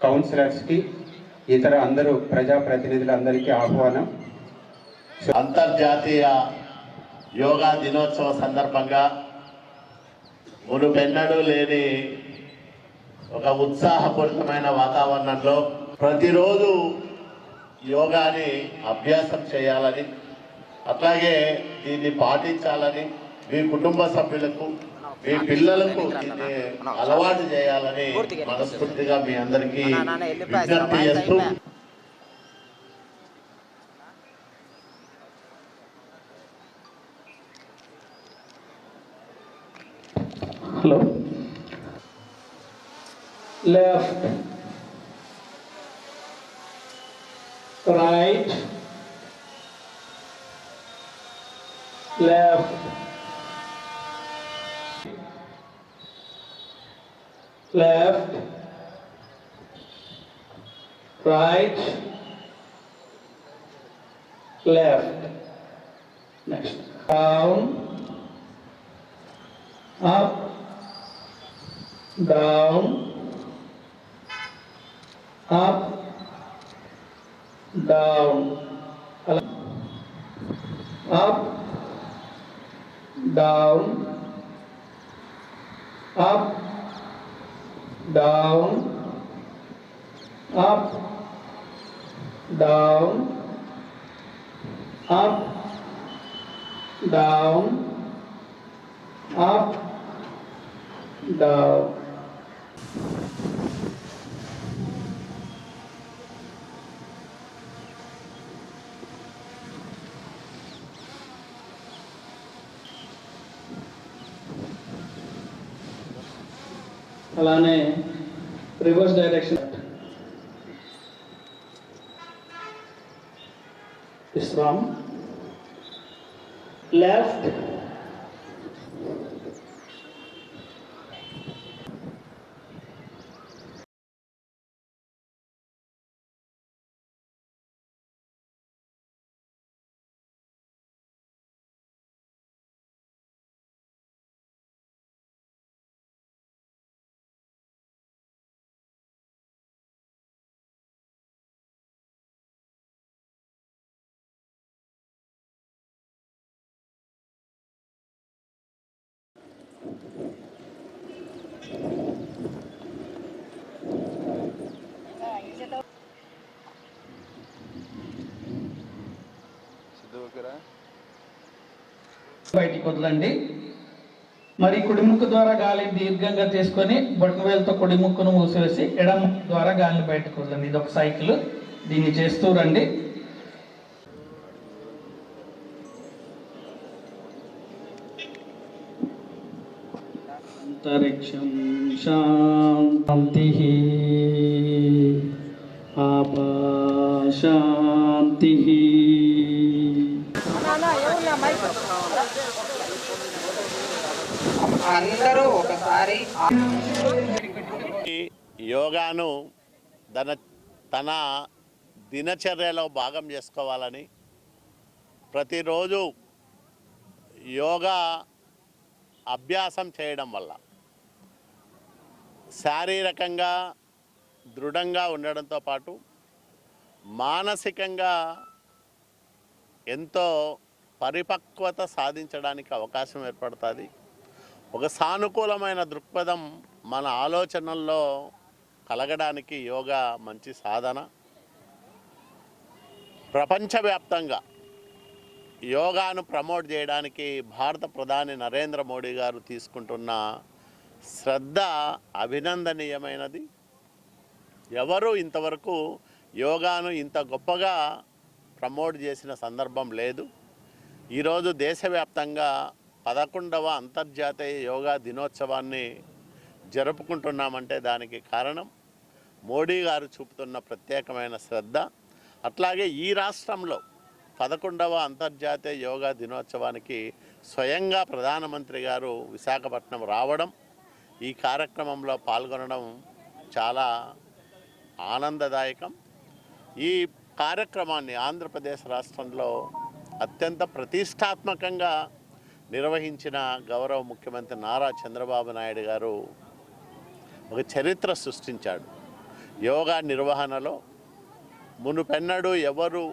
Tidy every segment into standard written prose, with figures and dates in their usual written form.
కౌన్సిలర్స్కి, ఇతర అందరూ ప్రజాప్రతినిధులందరికీ ఆహ్వానం. అంతర్జాతీయ యోగా దినోత్సవ సందర్భంగా మునుపెన్నడూ లేని ఒక ఉత్సాహపూరితమైన వాతావరణంలో ప్రతిరోజు యోగాని అభ్యాసం చేయాలని, అట్లాగే దీన్ని పాటించాలని, మీ కుటుంబ సభ్యులకు, మీ పిల్లలకు దీన్ని అలవాటు చేయాలని మనస్ఫూర్తిగా మీ అందరికీ విజ్ఞప్తి చేస్తూ Hello. Left, right, left, left, right, left. Next, down, up, down, up, down, up, down, up, down, up, down, up, down, up, down. అలానే రివర్స్ డైరెక్షన్ విశ్రామ్ లెఫ్ట్ బయటికి వదలండి. మరి కుడి ముక్కు ద్వారా గాలిని దీర్ఘంగా తీసుకొని బొటన వేలుతో కుడి ముక్కును మూసివేసి ఎడమ ముక్కు ద్వారా గాలిని బయటకు వదలండి. ఇది ఒక సైకిల్, దీన్ని చేస్తూ రండి. అంతరిక్షం శాంతి ఆపశాంతి. అందరూ ఒకసారి యోగాను తన దినచర్యలో భాగం చేసుకోవాలని, ప్రతిరోజు యోగా అభ్యాసం చేయడం వల్ల శారీరకంగా దృఢంగా ఉండడంతో పాటు మానసికంగా ఎంతో పరిపక్వత సాధించడానికి అవకాశం ఏర్పడుతుంది. ఒక సానుకూలమైన దృక్పథం మన ఆలోచనల్లో కలగడానికి యోగా మంచి సాధన. ప్రపంచవ్యాప్తంగా యోగాను ప్రమోట్ చేయడానికి భారత ప్రధాని నరేంద్ర మోడీ గారు తీసుకుంటున్న శ్రద్ధ అభినందనీయమైనది. ఎవరు ఇంతవరకు యోగాను ఇంత గొప్పగా ప్రమోట్ చేసిన సందర్భం లేదు. ఈరోజు దేశవ్యాప్తంగా 11వ అంతర్జాతీయ యోగా దినోత్సవాన్ని జరుపుకుంటున్నామంటే దానికి కారణం మోడీ గారు చూపుతున్న ప్రత్యేకమైన శ్రద్ధ. అట్లాగే ఈ రాష్ట్రంలో 11వ అంతర్జాతీయ యోగా దినోత్సవానికి స్వయంగా ప్రధానమంత్రి గారు విశాఖపట్నం రావడం, ఈ కార్యక్రమంలో పాల్గొనడం చాలా ఆనందదాయకం. ఈ కార్యక్రమాన్ని ఆంధ్రప్రదేశ్ రాష్ట్రంలో అత్యంత ప్రతిష్టాత్మకంగా నిర్వహించిన గౌరవ ముఖ్యమంత్రి నారా చంద్రబాబు నాయుడు గారు ఒక చరిత్ర సృష్టించాడు. యోగా నిర్వహణలో మునుపెన్నడూ ఎవరు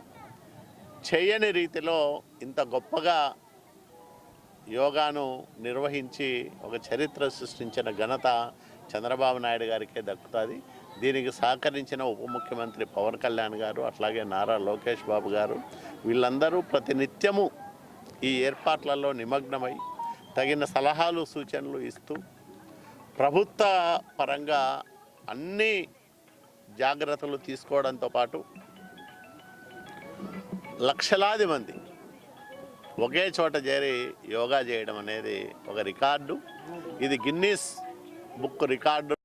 చేయని రీతిలో ఇంత గొప్పగా యోగాను నిర్వహించి ఒక చరిత్ర సృష్టించిన ఘనత చంద్రబాబు నాయుడు గారికే దక్కుతుంది. దీనికి సహకరించిన ఉప ముఖ్యమంత్రి పవన్ కళ్యాణ్ గారు, అట్లాగే నారా లోకేష్ బాబు గారు, వీళ్ళందరూ ప్రతినిత్యము ఈ ఏర్పాట్లలో నిమగ్నమై తగిన సలహాలు సూచనలు ఇస్తూ ప్రభుత్వ పరంగా అన్ని జాగ్రత్తలు తీసుకోవడంతో పాటు లక్షలాది మంది ఒకే చోట చేరి యోగా చేయడం అనేది ఒక రికార్డు. ఇది గిన్నీస్ బుక్ రికార్డు